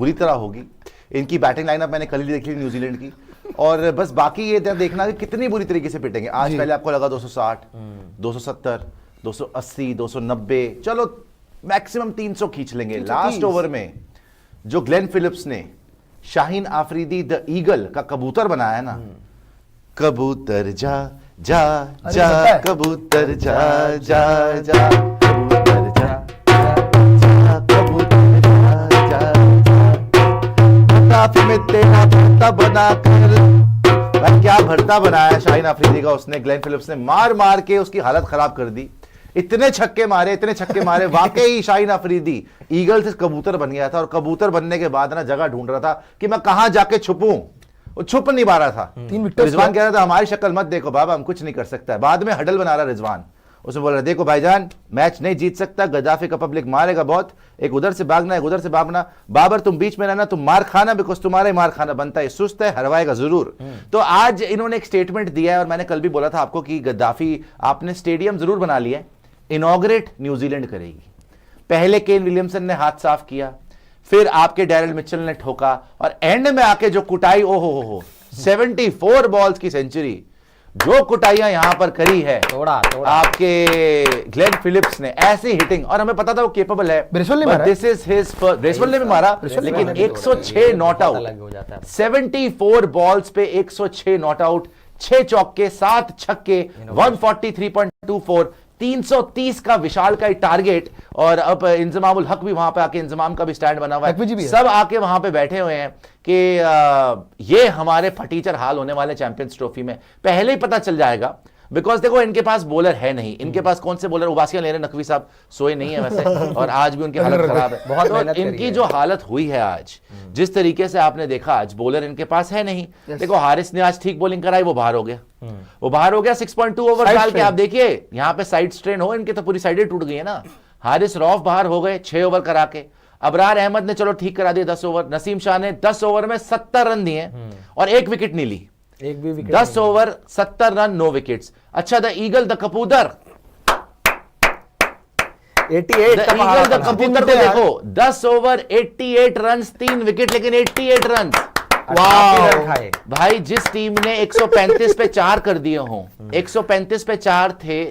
बुरी तरह होगी। इनकी बैटिंग लाइनअप मैंने कल ही देखी न्यूजीलैंड की, और बस बाकी ये देखना कि कितनी बुरी तरीके से पिटेंगे। आज पहले आपको लगा 260, 270, 280, 290, चलो मैक्सिमम 300 खींच लेंगे। लास्ट ओवर में जो ग्लेन फिलिप्स ने शाहीन आफरीदी द ईगल का कबूतर बनाया ना, कबूतर जा जा जा, कबूतर जा जा जा, कबूतर जा जा, कबूतर जा जा, काफी में तेरा भरता बनाकर, भाई क्या भरता बनाया शाहीन आफरीदी का उसने। ग्लेन फिलिप्स ने मार मार के उसकी हालत खराब कर दी। इतने छक्के मारे वाकई शाहीन आफरीदी ईगल से कबूतर बन गया था, और कबूतर बनने के बाद ना जगह ढूंढ रहा था कि मैं कहां जाके छुपूं, वो छुप नहीं पा रहा था। रिजवान कह रहा था हमारी शक्ल मत देखो बाबा, हम कुछ नहीं कर सकता। बाद में हडल बना रहा रिजवान, उसने बोल रहा देखो भाईजान मैच नहीं जीत सकता, गद्दाफी का पब्लिक मारेगा बहुत, एक उधर से भागना एक उधर से भागना, बाबर तुम बीच में रहना, तुम मार खाना, बिकॉज तुम्हारे मार खाना बनता है, सुस्त है, हरवाएगा जरूर। तो आज इन्होंने एक स्टेटमेंट दिया है, और मैंने कल भी बोला था आपको कि गद्दाफी आपने स्टेडियम जरूर बना लिया है, इनॉग्रेट न्यूजीलैंड करेगी। पहले केन विलियमसन ने हाथ साफ किया, फिर आपके डैरेल मिचेल ने ठोका, और एंड में आके जो कुटाई, ओ हो 74 बॉल्स की सेंचुरी, जो कुटाइयां यहां पर करी है तोड़ा आपके ग्लेन फिलिप्स ने, ऐसी हिटिंग, और हमें पता था वो केपेबल है। दिस इज हिज ब्रेसवेल ने भी मारा, लेकिन 106 नॉट आउट, 74 बॉल्स पे 106 नॉट आउट, 6 चौके 7 छक्के, 143.24, 330 का विशाल का टारगेट। और अब इंजमामुल हक भी वहां पे आके, इंजमाम का भी स्टैंड बना हुआ है, सब आके वहां पे बैठे हुए हैं कि ये हमारे फटीचर हाल होने वाले चैंपियंस ट्रॉफी में पहले ही पता चल जाएगा। बिकॉज देखो इनके पास बॉलर है नहीं, इनके पास कौन से बॉलर, उबासियां ले रहे, नकवी साहब सोए नहीं है वैसे, और आज भी उनकी हालत खराब है बहुत। तो इनकी जो हालत हुई है आज, जिस तरीके से आपने देखा, आज बॉलर इनके पास है नहीं। देखो हारिस ने आज ठीक बॉलिंग कराई, वो बाहर हो गया, 6.2 ओवर डाल के। आप देखिए यहाँ पे साइड स्ट्रेन हो, इनकी तो पूरी साइडें टूट गई है ना। हारिस रौफ बाहर हो गए 6 ओवर करा के, अबरार अहमद ने चलो ठीक करा दिए 10 ओवर, नसीम शाह ने 10 ओवर में 70 रन दिए और 1 विकेट नहीं ली, एक भी विकेट 10 ओवर 70 रन 9 विकेट्स। अच्छा द ईगल द कबूतर, 88 द ईगल द कबूतर को देखो, 10 ओवर 88 रन 3 विकेट, लेकिन 88 रन भाई। जिस टीम ने 135 पे 4 कर दिए हों, 135 पे 4 थे,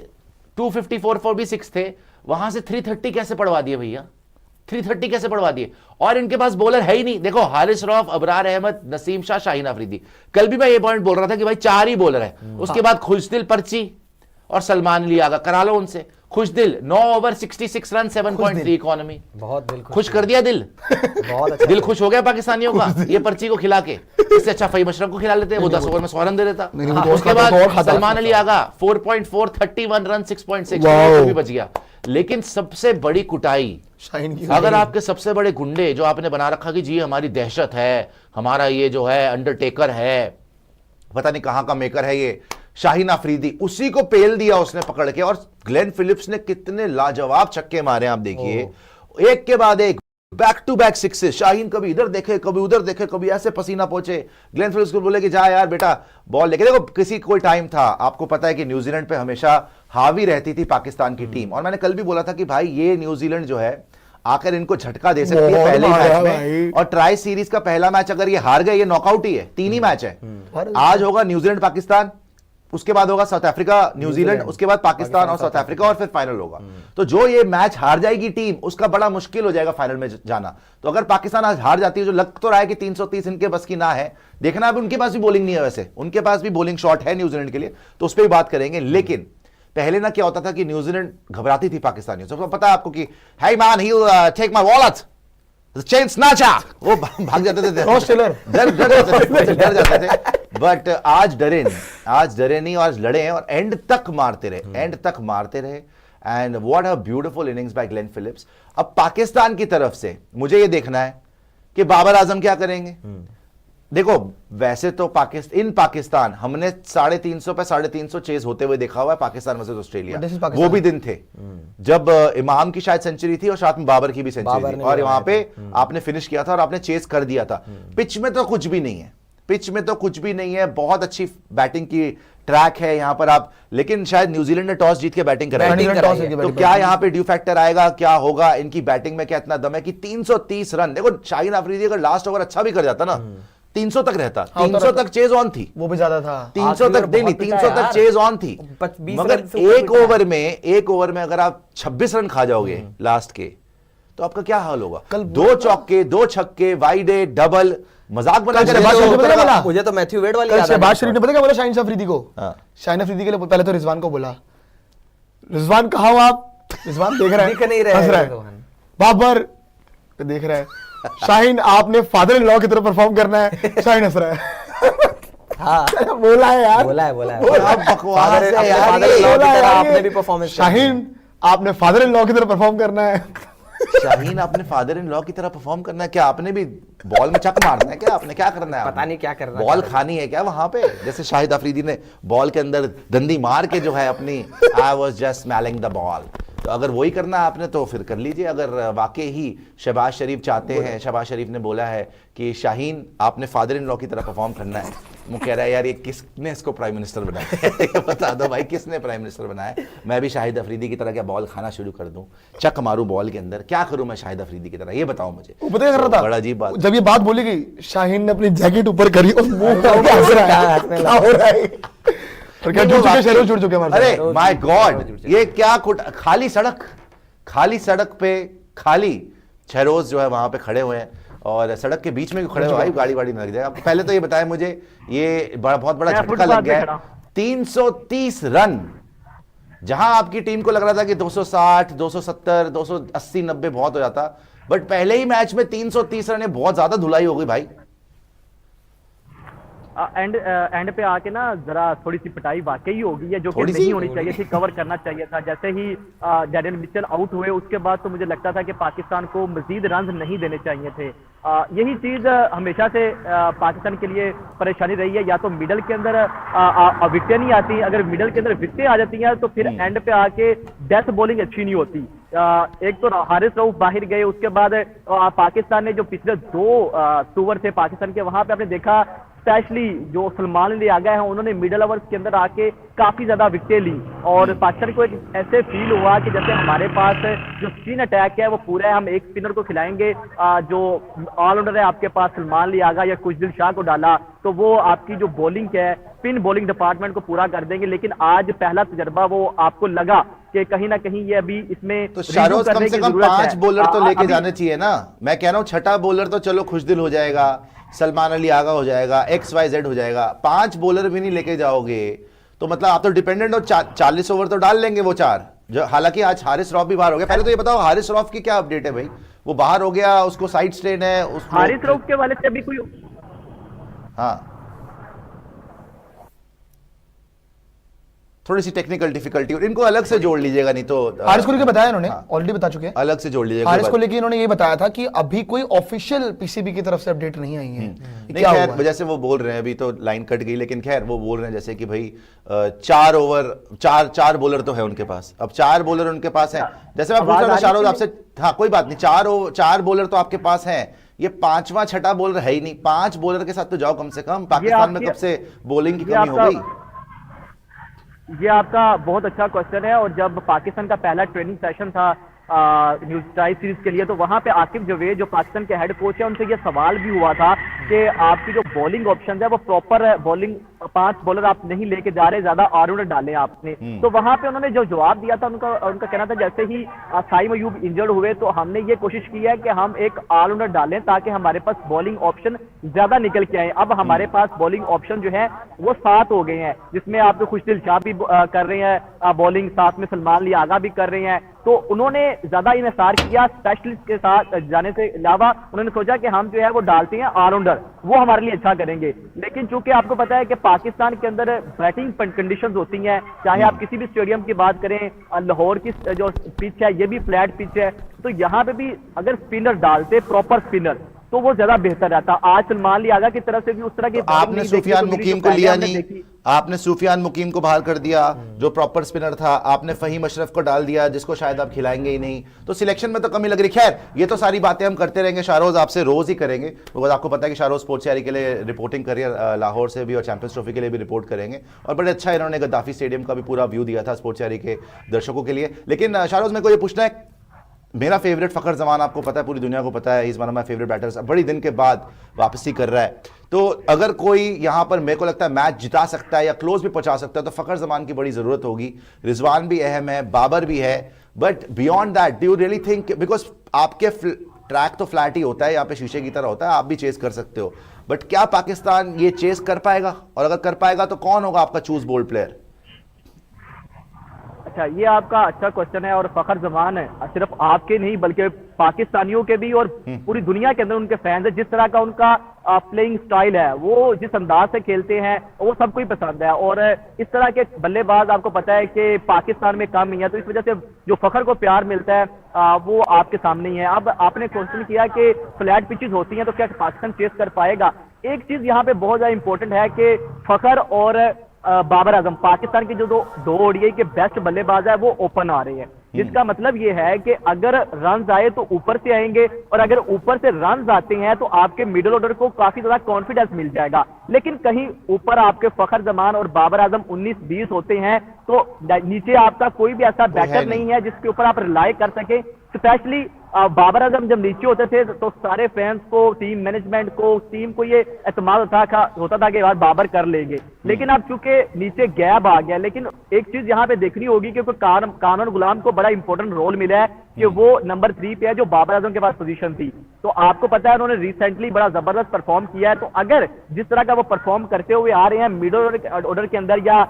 254 for भी 6 थे, वहां से 330 कैसे पड़वा दिए भैया, 330 कैसे पड़वा दिए। और इनके पास बॉलर है ही नहीं। देखो हारिस रौफ, अबरार अहमद, नसीम शाह, शाहीन आफरीदी। कल भी मैं ये पॉइंट बोल रहा था कि भाई 4 ही बॉलर है। उसके बाद खुशदिल पर्ची और सलमान अली आगा, करा लो उनसे। खुशदिल 9 ओवर 66 रन 7.3 इकोनॉमी, बहुत दिल खुश कर दिया दिल, बहुत अच्छा दिल खुश हो गया पाकिस्तानियों का ये पर्ची को खिला के। इससे अच्छा फहीम अशरफ को खिला लेते, वो 10 ओवर में 100 रन दे देता। उसके बाद सलमान अली आगा 4.4 31 रन 6.6 भी बच गया। लेकिन सबसे बड़ी कुटाई, अगर आपके सबसे बड़े गुंडे जो आपने बना रखा कि जी हमारी दहशत है, हमारा ये जो है अंडरटेकर है, पता नहीं कहां का मेकर है ये शाहीन आफरीदी, उसी को पेल दिया उसने पकड़ के। और ग्लेन फिलिप्स ने कितने लाजवाब छक्के मारे आप देखिए, एक के बाद एक, back to back sixes. Shaheen कभी इधर देखे, कभी उधर देखे, कभी ऐसे पसीना पहुंचे। ग्लेन फिलिप्स को बोले कि जा यार बेटा बॉल लेके। देखो किसी कोई टाइम था, आपको पता है कि न्यूजीलैंड पे हमेशा हावी रहती थी पाकिस्तान की टीम, और मैंने कल भी बोला था कि भाई ये न्यूजीलैंड जो है आकर इनको झटका दे सकती है पहले मैच में। और ट्राई सीरीज का पहला मैच अगर ये हार गए, ये नॉकआउट ही है, 3 ही मैच है। आज होगा न्यूजीलैंड पाकिस्तान, उसके बाद होगा साउथ अफ्रीका न्यूजीलैंड, उसके बाद पाकिस्तान और साउथ अफ्रीका, और फिर फाइनल होगा। तो जो ये मैच हार जाएगी टीम, उसका बड़ा मुश्किल हो जाएगा फाइनल में जाना। तो अगर पाकिस्तान आज हार जाती है, जो लग तो रहा है कि 330 इनके बस की ना है, देखना अभी उनके पास भी बॉलिंग नहीं है, वैसे उनके पास भी बॉलिंग शॉट है न्यूजीलैंड के लिए, तो उस पर भी बात करेंगे। लेकिन पहले ना क्या होता था कि न्यूजीलैंड घबराती थी पाकिस्तानियों से। पता है आपको कि hey man he'll take my wallet, the chain snatcher, वो भाग जाते थे, डर जाते थे। बट आज डरे नहीं, आज लड़े हैं और एंड तक मारते रहे। And what a beautiful innings bye Glenn Phillips. अब पाकिस्तान की तरफ से मुझे ये देखना है कि बाबर आजम क्या करेंगे। देखो वैसे तो पाकिस्तान हमने 350 पे 350 चेज होते हुए देखा हुआ है पाकिस्तान वर्सेस ऑस्ट्रेलिया। वो भी दिन थे जब इमाम की शायद सेंचुरी थी और साथ में बाबर की भी सेंचुरी थी, और वहां पे आपने फिनिश किया था और आपने चेज कर दिया था। पिच में तो कुछ भी नहीं है, पिच में तो कुछ भी नहीं है, बहुत अच्छी बैटिंग की ट्रैक है यहाँ पर आप, लेकिन शायद न्यूजीलैंड ने टॉस जीत के बैटिंग कराई, तो क्या यहाँ पे ड्यू फैक्टर आएगा, क्या होगा, इनकी बैटिंग में क्या इतना दम है कि 330 रन। देखो शाहीन अफरीदी अगर लास्ट ओवर अच्छा भी कर जाता ना 300 तक रहता, 300 तक चेज ऑन थी, वो भी ज्यादा था, 300 तक नहीं, 300 तक चेज ऑन थी, मगर एक ओवर में अगर आप 26 रन खा जाओगे लास्ट के, तो आपका क्या हाल होगा। कल 2 चौके 2 छक्के, वाइड डबल, मजाक बना के मुझे तो मैथ्यू वेड वाली शहबाज शरीफ ने पता क्या बोला शाहीन अफरीदी को, शाहीन अफरीदी के लिए पहले तो रिजवान को बोला, रिजवान कहाँ हो आप, रिजवान देख रहा है, दिख नहीं रहा है, बाबर देख रहा है, शाहीन आपने फादर इन लॉ की तरह परफॉर्म करना है, शाहीन हंस रहा है। हाँ बोला है यार, बोला है बकवास है यार, आपने भी परफॉर्मेंस, शाहीन आपने फादर इन लॉ की तरह परफॉर्म करना है, शाहीन आपने फादर इन लॉ की तरह परफॉर्म करना है, क्या आपने भी बॉल में चक मारना है, क्या आपने क्या करना है, पता नहीं क्या करना है, बॉल खानी है क्या वहां पे, जैसे शाहिद अफरीदी ने बॉल के अंदर दंदी मार के जो है अपनी I was just smelling the ball, तो अगर वही करना है आपने तो फिर कर लीजिए। अगर वाकई ही शहबाज शरीफ चाहते हैं, शहबाज शरीफ ने बोला है कि शाहीन आपने फादर इन लॉ की तरह परफॉर्म करना है, वो कह रहा है यार ये किसने इसको प्राइम मिनिस्टर बनाया है, बता दो भाई किसने प्राइम मिनिस्टर बनाया है, मैं भी शाहिद अफरीदी की तरह क्या बॉल खाना शुरू कर दूं, चक मारूं बॉल के अंदर, क्या करूं मैं शाहिद अफरीदी की तरह, ये बताओ मुझे। वो पता क्या कर रहा था, बड़ा अजीब बात, जब ये बात बोली गई शाहीन ने अपनी जैकेट ऊपर करी और मुंह करके हंस रहा है, क्या हो रहा है, और क्या जुड़ चुके, शहरों जुड़ चुके हमारे, अरे माय गॉड, ये क्या खाली सड़क पे खाली शहरोज जो है वहां पे खड़े हुए हैं, और सड़क के बीच में खड़े हुए भाई, गाड़ी वाड़ी न लग जाए। अब पहले तो ये बताएं मुझे, ये बहुत बड़ा झटका लग गया है, 330 रन, जहां आपकी टीम को लग रहा था कि 260 270 280 90 बहुत हो जाता, बट पहले ही मैच में 330 रन, बहुत ज्यादा धुलाई हो गई भाई। एंड पे आके ना जरा थोड़ी सी पिटाई वाकई हो गई है, जो कि नहीं होनी चाहिए थी, कवर करना चाहिए था। जैसे ही डैनियल मिचेल आउट हुए उसके बाद तो मुझे लगता था कि पाकिस्तान को मजीद रन नहीं देने चाहिए थे। यही चीज हमेशा से पाकिस्तान के लिए परेशानी रही है, या तो मिडल के अंदर विकेटें नहीं आती, अगर मिडल के अंदर विकेटें आ जाती हैं तो फिर एंड पे आके डेथ बॉलिंग अच्छी नहीं होती। एक तो हारिस रऊफ बाहर गए, उसके बाद पाकिस्तान ने जो पिछले 2 ओवर थे पाकिस्तान के, वहां पे आपने देखा स्पेशली जो सलमान अली आगा है उन्होंने मिडल ओवर्स के अंदर आके काफी ज्यादा विकेटें ली, और पाकिस्तान को एक ऐसे फील हुआ कि जैसे हमारे पास जो स्पिन अटैक है वो पूरा है, हम एक स्पिनर को खिलाएंगे, जो ऑलराउंडर है आपके पास सलमान अली आगा या खुशदिल शाह को डाला तो वो आपकी जो बॉलिंग है स्पिन बॉलिंग डिपार्टमेंट को पूरा कर देंगे। लेकिन आज पहला तजुर्बा वो आपको लगा कि कहीं ना कहीं ये अभी इसमें तो शाहरोज कम से कम 5 बॉलर तो लेके जाने चाहिए ना। मैं कह रहा हूं छठा बॉलर तो चलो खुशदिल हो जाएगा, सलमान अली आगा हो जाएगा, XYZ हो जाएगा, 5 बॉलर भी नहीं लेके जाओगे तो मतलब आप तो डिपेंडेंट हो। 40 ओवर तो डाल लेंगे वो 4, जो हालांकि आज हारिस रऊफ भी बाहर हो गया। पहले तो ये बताओ हारिस रऊफ की क्या अपडेट है भाई, वो बाहर हो गया, उसको साइड स्ट्रेन है, हारिस रऊफ के वाले से अभी कोई, हाँ थोड़ी सी टेक्निकल डिफिकल्टी, और इनको अलग से जोड़ लीजिएगा, नहीं तो हारिस को लेके बताया इन्होंने, ऑलरेडी बता चुके हैं, अलग से जोड़ लीजिएगा। हारिस को लेके इन्होंने ये बताया था कि अभी कोई ऑफिशियल पीसीबी की तरफ से अपडेट नहीं आई है। नहीं खैर, जैसे वो बोल रहे हैं, अभी तो लाइन कट गई, लेकिन खैर वो बोल रहे हैं जैसे कि भाई 4 ओवर 4 बॉलर तो है उनके पास, अब 4 बॉलर उनके पास है। जैसे मैं पूछ रहा हूँ शाहरोज आपसे, हाँ कोई बात नहीं, 4 बॉलर तो आपके पास है, ये 5वां छठा बॉलर है ही नहीं, 5 बॉलर के साथ तो जाओ कम से कम। पाकिस्तान में कब से बॉलिंग की कमी हो गई? ये आपका बहुत अच्छा क्वेश्चन है। और जब पाकिस्तान का पहला ट्रेनिंग सेशन था न्यूज ट्राई सीरीज के लिए, तो वहां पे आकिब जवेद जो पाकिस्तान के हेड कोच है उनसे ये सवाल भी हुआ था कि आपकी जो बॉलिंग ऑप्शन है वो प्रॉपर बॉलिंग, 5 बॉलर आप नहीं लेके जा रहे, ज्यादा ऑलराउंडर डाले आपने। तो वहां पे उन्होंने जो जवाब दिया था उनका कहना था जैसे ही साइम अयूब इंजर्ड हुए तो हमने ये कोशिश की है कि हम एक ऑलराउंडर डालें ताकि हमारे पास बॉलिंग ऑप्शन ज्यादा निकल के आए। अब हमारे पास बॉलिंग ऑप्शन जो है वो 7 हो गए हैं, जिसमें आप खुशदिल शाह भी कर रहे हैं बॉलिंग, साथ में सलमान अली आगा भी कर रहे हैं। तो उन्होंने ज्यादा इन्हिसार किया स्पेशलिस्ट के साथ जाने से अलावा, उन्होंने सोचा कि हम जो है वो डालते हैं ऑलराउंडर, वो हमारे लिए अच्छा करेंगे। लेकिन चूंकि आपको पता है कि पाकिस्तान के अंदर बैटिंग कंडीशंस होती हैं, चाहे आप किसी भी स्टेडियम की बात करें, लाहौर की जो पिच है ये भी फ्लैट पिच है, तो यहाँ पे भी अगर स्पिनर डालते प्रॉपर स्पिनर तो वो ज्यादा बेहतर रहता। आज सलमान अली आगा की तरफ से भी उस तरह की आपने सुफियान मुकीम को लिया नहीं, आपने सूफियान मुकीम को बाहर कर दिया जो प्रॉपर स्पिनर था, आपने फहीम अशरफ को डाल दिया जिसको शायद आप खिलाएंगे ही नहीं, तो सिलेक्शन में तो कमी लग रही। खैर ये तो सारी बातें हम करते रहेंगे, शाहरोज आपसे रोज ही करेंगे, बिकॉज आपको पता है कि शाहरोज स्पोर्ट्स यारी के लिए रिपोर्टिंग कर रही है लाहौर से भी और चैंपियंस ट्रॉफी के लिए भी रिपोर्ट करेंगे, और बड़े अच्छा इन्होंने गद्दाफी स्टेडियम का भी पूरा व्यू दिया था स्पोर्ट्स यारी के दर्शकों के लिए। लेकिन शाहरोज मेरे को ये पूछना है, मेरा फेवरेट फखर जमान आपको पता है, पूरी दुनिया को पता है, is one of my favourite batters, बड़ी दिन के बाद वापसी कर रहा है, तो अगर कोई यहां पर मेरे को लगता है मैच जिता सकता है या क्लोज भी पहुंचा सकता है तो फखर जमान की बड़ी जरूरत होगी। रिजवान भी अहम है, बाबर भी है, but beyond that do you really think, because आपके ट्रैक तो फ्लैट ही होता है, यहाँ पे शीशे की तरह होता है, आप भी चेस कर सकते हो, बट क्या पाकिस्तान ये चेस कर पाएगा, और अगर कर पाएगा तो कौन होगा आपका चूज बोल्ड प्लेयर? अच्छा, ये आपका अच्छा क्वेश्चन है, और फखर जमान है सिर्फ आपके नहीं बल्कि पाकिस्तानियों के भी और पूरी दुनिया के अंदर उनके फैंस है। जिस तरह का उनका प्लेइंग स्टाइल है, वो जिस अंदाज से खेलते हैं वो सबको ही पसंद है, और इस तरह के बल्लेबाज आपको पता है कि पाकिस्तान में कम ही है, तो इस वजह से जो फखर को प्यार मिलता है वो आपके सामने ही है। अब आपने क्वेश्चन किया कि फ्लैट पिचेस होती हैं तो क्या पाकिस्तान चेस कर पाएगा। एक चीज यहाँ पे बहुत ज्यादा इंपॉर्टेंट है कि फखर और बाबर आजम पाकिस्तान के जो दो ओडीआई के बेस्ट बल्लेबाज है वो ओपन आ रहे हैं, जिसका मतलब ये है कि अगर रन आए तो ऊपर से आएंगे, और अगर ऊपर से रन आते हैं तो आपके मिडिल ऑर्डर को काफी ज्यादा कॉन्फिडेंस मिल जाएगा। लेकिन कहीं ऊपर आपके फखर जमान और बाबर आजम 19-20 होते हैं तो नीचे आपका कोई भी ऐसा बैटर नहीं है जिसके ऊपर आप रिलाई कर सके। स्पेशली बाबर आजम जब नीचे होते थे तो सारे फैंस को, टीम मैनेजमेंट को, टीम को ये एतमाद होता था कि यार बाबर कर लेंगे, लेकिन अब चूंकि नीचे गैप आ गया। लेकिन एक चीज यहाँ पे देखनी होगी कि कानून गुलाम को बड़ा इंपॉर्टेंट रोल मिला है कि वो नंबर 3 पे है जो बाबर आजम के पास पोजीशन थी, तो आपको पता है उन्होंने रिसेंटली बड़ा जबरदस्त परफॉर्म किया है। तो अगर जिस तरह का वो परफॉर्म करते हुए आ रहे हैं मिडिल ऑर्डर के अंदर, या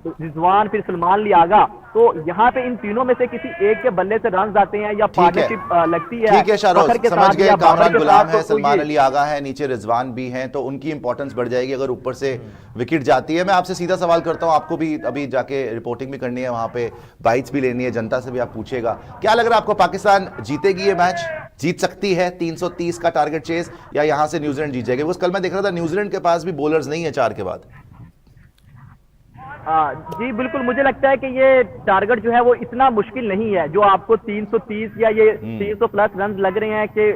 रिजवान फिर सलमान लियागा, तो यहाँ पे इन तीनों में से किसी एक के बल्ले से रन आते हैं या पार्टनरशिप लगती है। ठीक है शाहरोज, समझ गए, कामरान गुलाम है, सलमान अली आगा है, नीचे रिजवान भी हैं, तो उनकी इंपॉर्टेंस बढ़ जाएगी अगर ऊपर से विकेट जाती है। मैं आपसे सीधा सवाल करता हूं, आपको भी अभी जाके रिपोर्टिंग भी करनी है, वहां पे बाइट्स भी लेनी है, जनता से भी आप पूछेगा, क्या लग रहा है आपको पाकिस्तान जीतेगी ये मैच, जीत सकती है 330 का टारगेट चेस, या यहां से न्यूजीलैंड जीत जाएगी? कल मैं देख रहा था न्यूजीलैंड के पास भी बॉलर्स नहीं है 4 के बाद। जी बिल्कुल, मुझे लगता है कि ये टारगेट जो है वो इतना मुश्किल नहीं है जो आपको 330 या ये 300 प्लस रन लग रहे हैं कि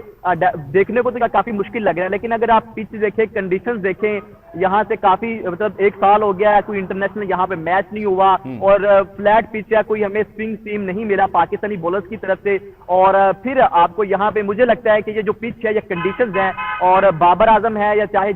देखने को तो काफी मुश्किल लग रहा है। लेकिन अगर आप पिच देखें, कंडीशंस देखें, यहाँ से काफी मतलब 1 साल हो गया है कोई इंटरनेशनल यहाँ पे मैच नहीं हुआ, और फ्लैट पिच या कोई हमें स्विंग सीम नहीं मिला पाकिस्तानी बॉलर्स की तरफ से, और फिर आपको यहाँ पे मुझे लगता है कि ये जो पिच है, ये कंडीशंस हैं, और बाबर आजम है या चाहे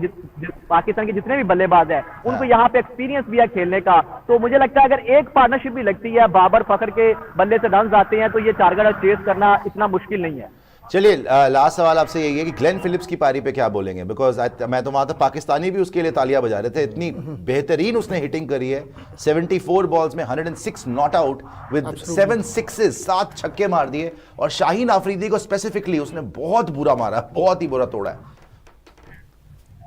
पाकिस्तान के जितने भी बल्लेबाज हैं उनको यहाँ पे एक्सपीरियंस भी है खेलने का, तो मुझे लगता है अगर एक पार्टनरशिप भी लगती है, बाबर फखर के बल्ले से रन आते हैं, तो ये टारगेट चेस करना इतना मुश्किल नहीं है। चलिए लास्ट सवाल आपसे यही है कि ग्लेन फिलिप्स की पारी पे क्या बोलेंगे, बिकॉज मैं तो वहां तक पाकिस्तानी भी उसके लिए तालियां बजा रहे थे, इतनी बेहतरीन उसने हिटिंग करी है, 74 बॉल्स में 106 नॉट आउट विद 7 सिक्सेस, 7 छक्के मार दिए, और शाहीन आफरीदी को स्पेसिफिकली उसने बहुत बुरा मारा, बहुत ही बुरा तोड़ा है।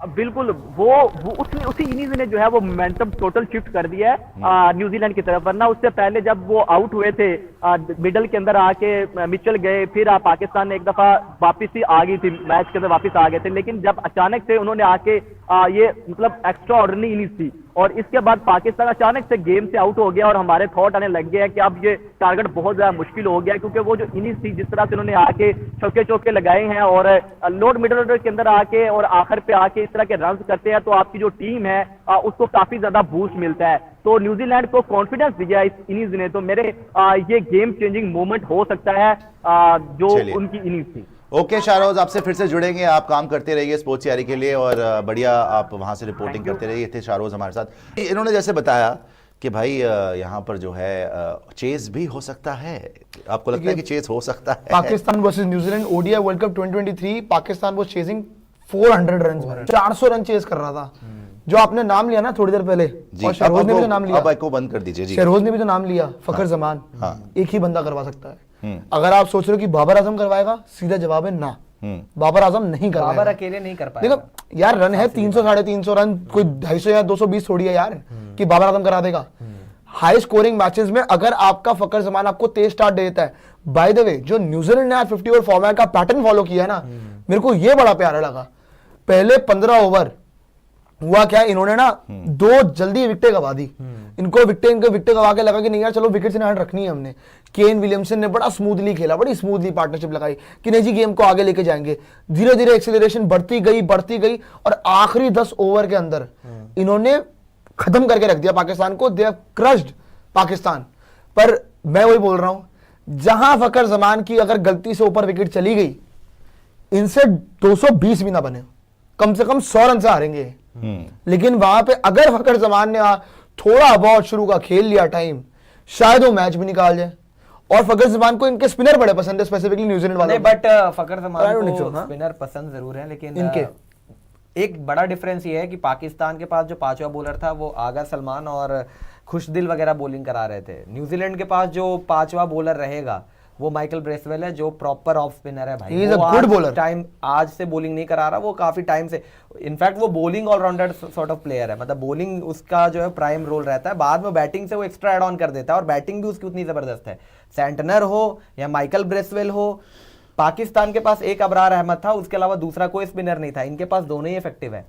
बिल्कुल, वो उसी इनिंग्स ने जो है वो मोमेंटम टोटल शिफ्ट कर दिया है न्यूजीलैंड की तरफ, वरना उससे पहले जब वो आउट हुए थे मिडल के अंदर आके मिचेल गए, फिर पाकिस्तान ने एक दफा वापस ही आ गई थी, मैच के अंदर वापस आ गए थे, लेकिन जब अचानक से उन्होंने आके ये मतलब एक्स्ट्रा ऑर्डिनरी इनिंग्स थी, और इसके बाद पाकिस्तान अचानक से गेम से आउट हो गया, और हमारे थॉट आने लग गए हैं कि अब ये टारगेट बहुत ज्यादा मुश्किल हो गया, क्योंकि वो जो इनिंग्स थी जिस तरह से उन्होंने आके चौके चौके लगाए हैं, और लोड मिडल ऑर्डर के अंदर आके और आखिर पे आके इस तरह के रन करते हैं, तो आपकी जो टीम है उसको काफी ज्यादा बूस्ट मिलता है। तो न्यूजीलैंड को कॉन्फिडेंस दिया इस इनिंग्स ने, तो मेरे ये गेम चेंजिंग मोमेंट हो सकता है जो उनकी इनिंग्स थी। ओके शाहरोज, आपसे फिर से जुड़ेंगे, आप काम करते रहिए स्पोर्ट्स यारी के लिए, और बढ़िया आप वहां से रिपोर्टिंग करते रहिए। थे शाहरोज हमारे साथ। इन्होंने जैसे बताया कि भाई यहाँ पर जो है चेस भी हो सकता है, आपको लगता है कि चेस हो सकता है? Pakistan versus New Zealand ODI world cup 2023, Pakistan was chasing 400 run, 400 run chase कर रहा था। जो आपने नाम लिया ना थोड़ी देर पहले, और शहरोज ने भी जो नाम लिया, अब को बंद कर दीजिए जी, शहरोज ने भी जो नाम लिया, फखर जमान, एक ही बंदा करवा सकता है। अगर आप सोच रहे हो कि बाबर आजम करवाएगा, सीधा जवाब है ना, बाबर आजम नहीं करवाएगा। बाबर अकेले नहीं कर पाएगा। देखो यार, रन है 300 350 रन, कोई 250 या 220 थोड़ी है यार कि बाबर आजम करा देगा। हाई स्कोरिंग मैचेस में अगर आपका फखर जमान आपको तेज स्टार्ट दे देता है, बाय द वे जो न्यूजीलैंड ने 50 ओवर फॉर्मेट का पैटर्न फॉलो किया है ना, मेरे को ये बड़ा प्यारा लगा। पहले 15 ओवर हुआ क्या, इन्होंने ना 2 जल्दी विकेटें गवा दी। इनको विकेट गवा के लगा कि नहीं यार चलो विकेट से हैंड रखनी है हमने। केन विलियमसन ने बड़ा स्मूथली खेला, बड़ी स्मूथली पार्टनरशिप लगाई कि नहीं जी गेम को आगे लेके जाएंगे। धीरे धीरे एक्सेलरेशन बढ़ती गई और आखिरी 10 ओवर के अंदर इन्होंने खत्म करके रख दिया पाकिस्तान को। They have crushed Pakistan. पर मैं वही बोल रहा हूं, जहां फकर जमान की अगर गलती से ऊपर विकेट चली गई, इनसे 220 भी ना बने, कम से कम 100 रन से हारेंगे। लेकिन वहां पे अगर फकर जमान ने थोड़ा बहुत शुरू का खेल लिया टाइम, शायद वो मैच भी निकाल जाए। और फकर जमान को इनके स्पिनर बड़े पसंद है, स्पेसिफिकली न्यूजीलैंड वाले। बट फकर जमान को स्पिनर पसंद जरूर है, लेकिन इनके एक बड़ा डिफरेंस ये है कि पाकिस्तान के पास जो 5वां बॉलर था वो आगा सलमान और खुशदिल वगैरह बॉलिंग करा रहे थे। न्यूजीलैंड के पास जो 5वां बॉलर रहेगा वो माइकल ब्रेसवेल है, जो प्रॉपर ऑफ स्पिनर है भाई। वो गुड बॉलर, टाइम आज से बॉलिंग नहीं करा रहा, वो काफी टाइम से। इनफैक्ट वो bowling all rounder sort of player है, मतलब बॉलिंग उसका जो है प्राइम रोल रहता है, बाद में बैटिंग से वो एक्स्ट्रा एड ऑन कर देता है, और बैटिंग भी उसकी उतनी जबरदस्त है। सेंटनर हो या माइकल ब्रेसवेल हो, पाकिस्तान के पास एक अबरार अहमद था, उसके अलावा दूसरा कोई स्पिनर नहीं था। इनके पास दोनों ही इफेक्टिव है।